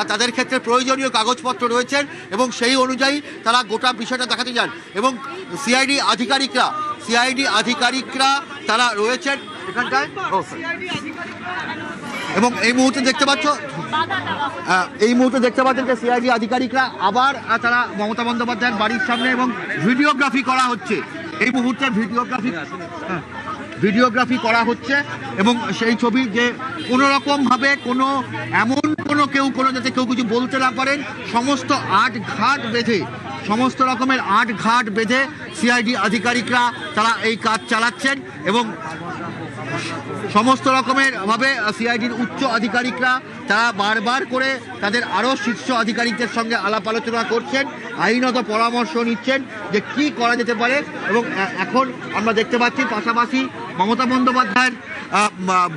তাদের ক্ষেত্রে প্রয়োজনীয় কাগজপত্র রয়েছেন এবং সেই অনুযায়ী তারা গোটা বিষয়টা দেখাতে যান। এবং সিআইডি আধিকারিকরা তারা রয়েছেন এখানটায়। এবং এই মুহূর্তে দেখতে পাচ্ছেন যে সিআইডি আধিকারিকরা আবার তারা মমতা বন্দ্যোপাধ্যায়ের বাড়ির সামনে এবং ভিডিওগ্রাফি করা হচ্ছে। এই মুহূর্তে ভিডিওগ্রাফি করা হচ্ছে এবং সেই ছবি যে কোনো রকমভাবে যাতে কেউ কিছু বলতে না পারেন, সমস্ত রকমের আটঘাট বেঁধে সিআইডি আধিকারিকরা তারা এই কাজ চালাচ্ছেন এবং সমস্ত রকমের ভাবে সিআইডির উচ্চ আধিকারিকরা তারা বারবার করে তাদের আরও শীর্ষ আধিকারিকদের সঙ্গে আলাপ আলোচনা করছেন, আইনত পরামর্শ নিচ্ছেন যে কি করা যেতে পারে। এবং এখন আমরা দেখতে পাচ্ছি পাশাপাশি মমতা বন্দ্যোপাধ্যায়ের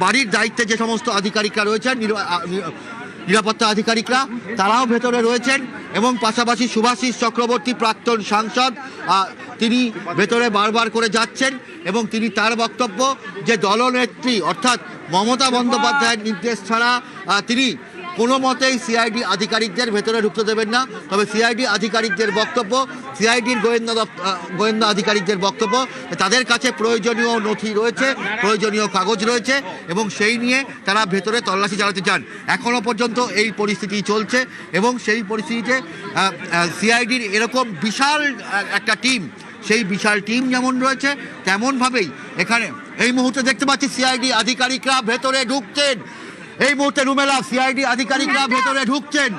বাড়ির দায়িত্বে যে সমস্ত আধিকারিকরা রয়েছেন, নিরাপত্তা আধিকারিকরা, তারাও ভেতরে রয়েছেন। এবং পাশাপাশি শুভাশিস চক্রবর্তী প্রাক্তন সাংসদ, তিনি ভেতরে বারবার করে যাচ্ছেন এবং তিনি তার বক্তব্য যে দলনেত্রী অর্থাৎ মমতা বন্দ্যোপাধ্যায়ের নির্দেশ ছাড়া তিনি কোনো মতেই সিআইডি আধিকারিকদের ভেতরে ঢুকতে দেবেন না। তবে সিআইডি আধিকারিকদের বক্তব্য, সিআইডির গোয়েন্দা আধিকারিকদের বক্তব্য, তাদের কাছে প্রয়োজনীয় নথি রয়েছে, প্রয়োজনীয় কাগজ রয়েছে এবং সেই নিয়ে তারা ভেতরে তল্লাশি চালাতে চান। এখনও পর্যন্ত এই পরিস্থিতি চলছে এবং সেই পরিস্থিতিতে সিআইডির এরকম বিশাল একটা টিম, সেই বিশাল টিম যেমন রয়েছে তেমনভাবেই এখানে এই মুহূর্তে দেখতে পাচ্ছি সিআইডি আধিকারিকরা ভেতরে ঢুকছেন। এই মুহূর্তে রুমেলা সিআইডি আধিকারিকরা ভেতরে ঢুকছেন,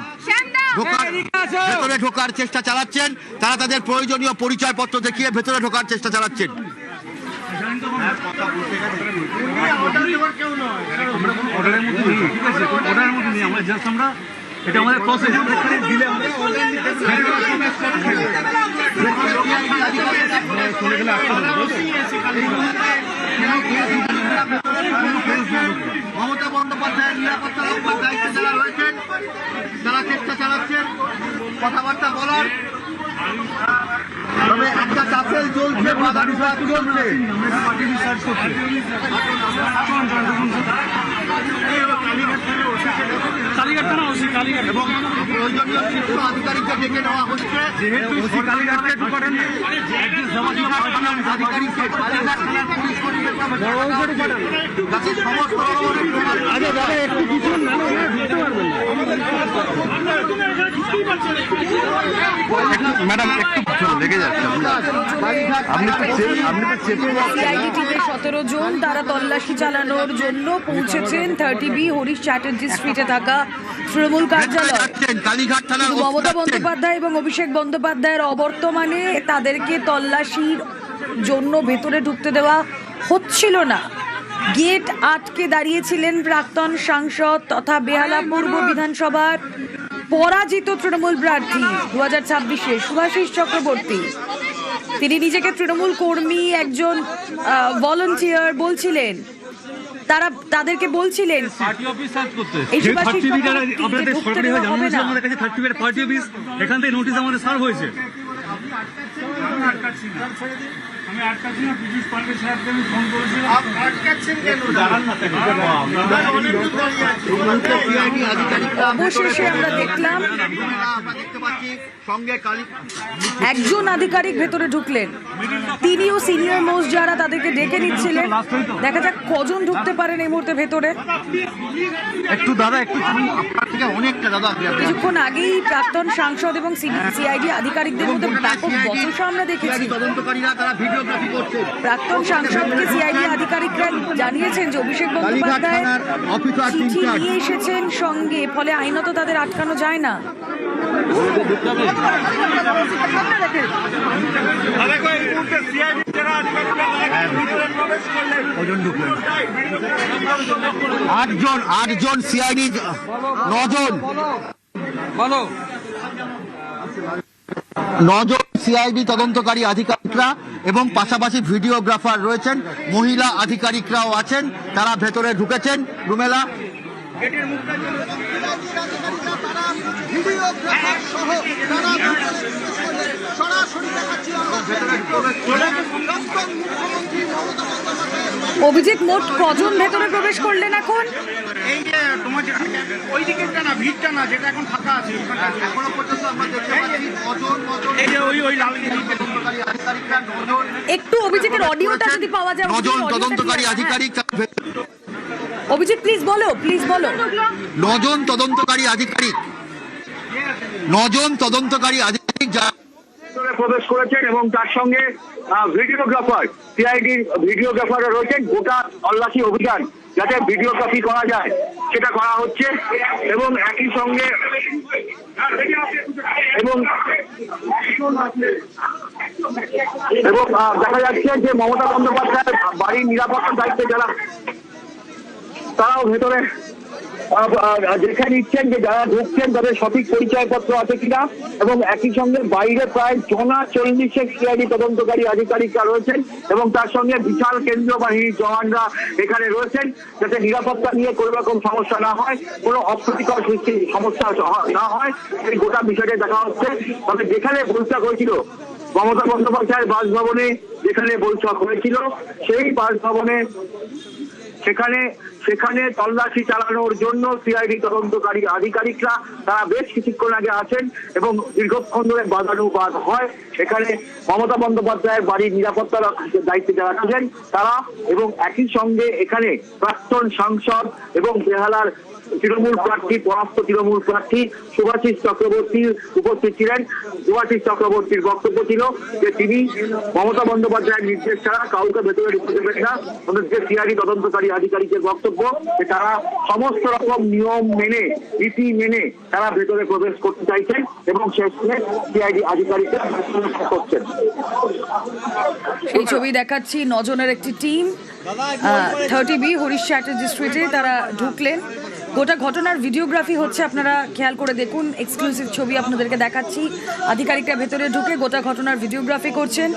ভেতরে ঢোকার চেষ্টা চালাচ্ছেন। তারা তাদের প্রয়োজনীয় পরিচয়পত্র দেখিয়ে ভেতরে ঢোকার চেষ্টা চালাচ্ছেন। এটা আমাদের প্রসেস দিলে মমতা বন্দ্যোপাধ্যায়ের নিরাপত্তা রক্ষার দায়িত্বে যারা রয়েছেন তারা চেষ্টা চালাচ্ছেন কথাবার্তা বলার। তবে একটা চাপেল চলছে, বাধা বিবাদ চলছে। এবং প্রয়োজনীয় শীর্ষ আধিকারিককে ডেকে নেওয়া হচ্ছে। ম্যাডাম একটু লেগে যাচ্ছে, সিআইডি টিমের 17 জন তারা তল্লাশি চালানোর জন্য পৌঁছেছেন 30B হরিশ চ্যাটার্জি স্ট্রিটে থাকা তৃণমূল কার্যালয়। মমতা বন্দ্যোপাধ্যায় এবং অভিষেক বন্দ্যোপাধ্যায়ের অবর্তমানে তাদেরকে তল্লাশির জন্য ভেতরে ঢুকতে দেওয়া হচ্ছিল না। গেট আটকে দাঁড়িয়েছিলেন প্রাক্তন সাংসদ তথা বেহালা পূর্ব বিধানসভার পরাজিত তৃণমূল প্রার্থী 2026-এ শুভাশিস চক্রবর্তী। তিনি নিজেকে তৃণমূল কর্মী, একজন ভলান্টিয়ার বলছিলেন। তারা তাদেরকে বলছিলেন এই শুভাশিস এখান থেকে নোটিশ আমাদের সার্ভ হয়েছে। অবশেষে আমরা দেখলাম একজন আধিকারিক ভেতরে ঢুকলেন, তিনিও সিনিয়র মোস্ট যারা তাদেরকে ডেকে নিচ্ছিলেন। দেখা যাক কজন ঢুকতে পারেন এই মুহূর্তে ভেতরে। কিছুক্ষণ আগেই প্রাক্তন সাংসদ এবং সিআইডি আধিকারিকদের মধ্যে ব্যাপক বচসা আমরা দেখেছি। প্রাক্তন সাংসদকে সিআইডি আধিকারিকরা জানিয়েছেন যে অভিষেক বন্দ্যোপাধ্যায় চিঠি নিয়ে এসেছেন সঙ্গে, ফলে আইনত তাদের আটকানো যায় না। আটজন সিআইডি, 9জন সিআইডি তদন্তকারী আধিকারিকরা এবং পাশাপাশি ভিডিওগ্রাফার রয়েছেন, মহিলা আধিকারিকরাও আছেন। তারা ভেতরে ঢুকেছেন। রুমেলা অভিজিৎ, মোট কজন ভেতরে প্রবেশ করলেন এখন? এই যে তোমার ওই দিকেরটা না, ভিড়টা না, যেটা এখন ফাঁকা আছে। এখনো পর্যন্ত আমরা দেখতে পাচ্ছি এই যে ওই লাল তদন্তকারী আধিকারিকরা একটু অভিজিতের অডিওটা যদি পাওয়া যায়, নজন অভিজিতের তদন্তকারী অডিওটা আধিকারিক অভিজিৎ প্লিজ বলো, প্লিজ বলো। নজন তদন্তকারী আধিকারিক যারা প্রবেশ করেছেন এবং তার সঙ্গে ভিডিওগ্রাফার, সিআইডির ভিডিওগ্রাফাররা রয়েছেন। গোটা তল্লাশি অভিযান যাতে ভিডিওগ্রাফি করা যায় সেটা করা হচ্ছে এবং একই সঙ্গে এবং দেখা যাচ্ছে যে মমতা বন্দ্যোপাধ্যায়ের বাড়ির নিরাপত্তার দায়িত্বে যারা, তারাও ভেতরে দেখে নিচ্ছেন যে যারা ঢুকছেন তাদের সঠিক পরিচয়পত্র আছে কিনা এবং একই সঙ্গে বাইরে প্রায় 40 সিআইডি তদন্তকারী আধিকারিকরা রয়েছেন এবং তার সঙ্গে বিশাল কেন্দ্রীয় বাহিনীর জওয়ানরা এখানে রয়েছেন যাতে নিরাপত্তা নিয়ে কোনো রকম সমস্যা না হয়, কোনো অপ্রীতিকর সৃষ্টি সমস্যা না হয়, এই গোটা বিষয়টা দেখা হচ্ছে। তবে যেখানে বৈঠক হয়েছিল মমতা বন্দ্যোপাধ্যায়ের বাসভবনে, যেখানে বৈঠক হয়েছিল সেই বাসভবনে সেখানে তল্লাশি চালানোর জন্য সিআইডি তদন্তকারী আধিকারিকরা তারা বেশ কিছুক্ষণ আগে আছেন এবং দীর্ঘক্ষণ ধরে বাদানুবাদ হয়। এখানে মমতা বন্দ্যোপাধ্যায়ের বাড়ির নিরাপত্তার দায়িত্বে যারা ছিলেন তারা এবং একই সঙ্গে এখানে প্রাক্তন সাংসদ এবং বেহালার তৃণমূল প্রার্থী, পরাস্ত তৃণমূল প্রার্থী শুভাশিস চক্রবর্তী উপস্থিত ছিলেন। শুভাশিস চক্রবর্তীর বক্তব্য ছিল যে তিনি মমতা বন্দ্যোপাধ্যায়ের নির্দেশ ছাড়া কাউকে ভেতরে ঢুকতে দেবেন না। যে সিআইডি তদন্তকারী আধিকারিকের বক্তব্য যে তারা সমস্ত রকম নিয়ম মেনে, রীতি মেনে তারা ভেতরে প্রবেশ করতে চাইছেন এবং শেষে সিআইডি আধিকারিকরা করছেন। সেই ছবি দেখাচ্ছি, 9 জনের একটি টিম 30B হরিশ চ্যাটার্জি স্ট্রিটে তারা ঢুকলেন। গোটা ঘটনার ভিডিওগ্রাফি হচ্ছে, আপনারা খেয়াল করে দেখুন, এক্সক্লুসিভ ছবি আপনাদেরকে দেখাচ্ছি। আধিকারিকরা ভেতরে ঢুকে গোটা ঘটনার ভিডিওগ্রাফি করছেন।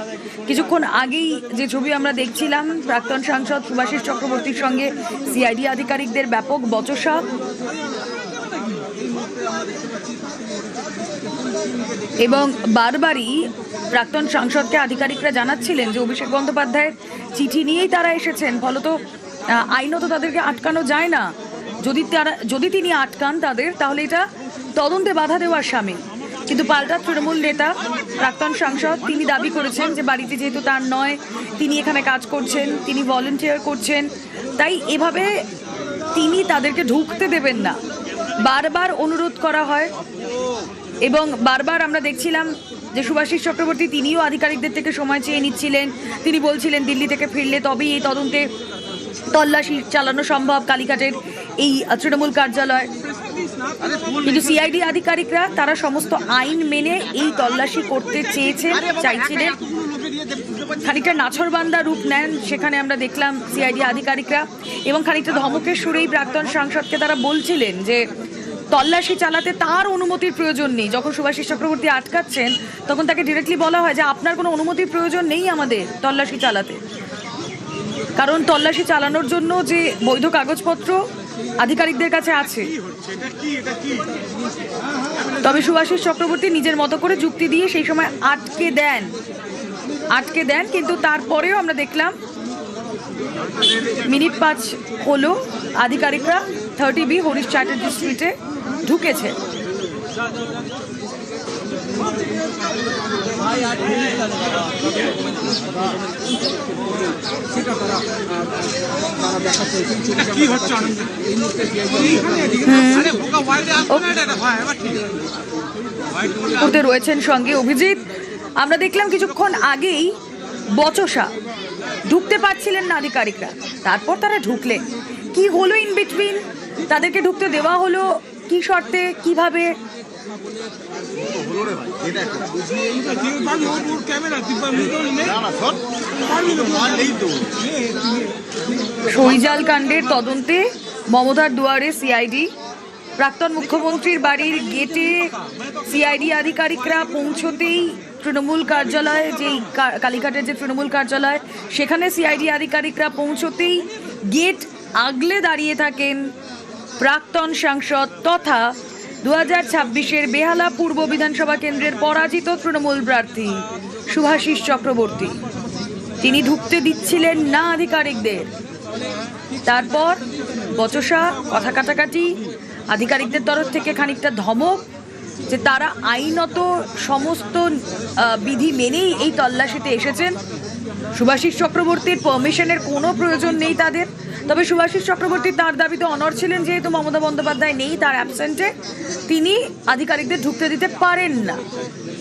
কিছুক্ষণ আগেই যে ছবি আমরা দেখছিলাম, প্রাক্তন সাংসদ শুভাশিস চক্রবর্তীর সঙ্গে সিআইডি আধিকারিকদের ব্যাপক বচসা। এবং বারবারই প্রাক্তন সাংসদকে আধিকারিকরা জানাচ্ছিলেন যে অভিষেক বন্দ্যোপাধ্যায়ের চিঠি নিয়েই তারা এসেছেন, ফলত আইনত তাদেরকে আটকানো যায় না। যদি তিনি আটকান তাদের, তাহলে এটা তদন্তে বাধা দেওয়ার সামিল। কিন্তু পাল্টা তৃণমূল নেতা, প্রাক্তন সাংসদ, তিনি দাবি করেছেন যে বাড়িতে যেহেতু তার নয়, তিনি এখানে কাজ করছেন, তিনি ভলেন্টিয়ার করছেন, তাই এভাবে তিনি তাদেরকে ঢুকতে দেবেন না। বারবার অনুরোধ করা হয় এবং বারবার আমরা দেখছিলাম যে শুভাশিস চক্রবর্তী তিনিও আধিকারিকদের থেকে সময় চেয়ে নিচ্ছিলেন। তিনি বলছিলেন দিল্লি থেকে ফিরলে তবেই এই তদন্তে তল্লাশি চালানো সম্ভব কালীঘাটের এই তৃণমূল কার্যালয়। কিন্তু সিআইডি আধিকারিকরা তারা সমস্ত আইন মেনে এই তল্লাশি করতে চাইছিলেন। খানিকটা নাছরবান্দা রূপ নেন সেখানে আমরা দেখলাম সিআইডি আধিকারিকরা, এবং খানিকটা ধমকের সুরেই প্রাক্তন সাংসদকে তারা বলছিলেন যে তল্লাশি চালাতে তার অনুমতির প্রয়োজন নেই। যখন শুভাশিস চক্রবর্তী আটকাচ্ছেন তখন তাকে ডিরেক্টলি বলা হয় যে আপনার কোনো অনুমতির প্রয়োজন নেই আমাদের তল্লাশি চালাতে, কারণ তল্লাশি চালানোর জন্য যে বৈধ কাগজপত্র আধিকারিকদের কাছে আছে। তবে শুভাশিস চক্রবর্তী নিজের মতো করে যুক্তি দিয়ে সেই সময় আটকে দেন, কিন্তু তারপরেও আমরা দেখলাম মিনিট 5 হলো আধিকারিকরা 30B হরিশ চ্যাটার্জি স্ট্রিটে ঢুকেছে। রয়েছেন সঙ্গে অভিজিৎ। আমরা দেখলাম কিছুক্ষণ আগেই বচসা, ঢুকতে পারছিলেন না আধিকারিকরা, তারপর তারা ঢুকলেন। কি হলো ইন বিটুইন? তাদেরকে ঢুকতে দেওয়া হলো কি শর্তে, কিভাবে? সইজাল কাণ্ডের তদন্তে মমতার দুয়ারে সিআইডি। প্রাক্তন মুখ্যমন্ত্রীর বাড়ির গেটে সিআইডি আধিকারিকরা পৌঁছতেই তৃণমূল কার্যালয়, যেই কালীঘাটের যে তৃণমূল কার্যালয়, সেখানে সিআইডি আধিকারিকরা পৌঁছতেই গেট আগলে দাঁড়িয়ে থাকেন প্রাক্তন সাংসদ তথা 2026-এর বেহালা পূর্ব বিধানসভা কেন্দ্রের পরাজিত তৃণমূল প্রার্থী শুভাশিস চক্রবর্তী। তিনি ঢুকতে দিচ্ছিলেন না আধিকারিকদের। তারপর বচসা, কথা কাটাকাটি, আধিকারিকদের তরফ থেকে খানিকটা ধমক যে তারা আইনত সমস্ত বিধি মেনেই এই তল্লাশিতে এসেছেন। শুভাশিস চক্রবর্তীর পারমিশনের কোনো প্রয়োজন নেই তাদের। তবে শুভাশিস চক্রবর্তী তার দাবিতে অনড় ছিলেন, যেহেতু মমতা বন্দ্যোপাধ্যায় নেই, তার অ্যাবসেন্টে তিনি আধিকারিকদের ঢুকতে দিতে পারেন না।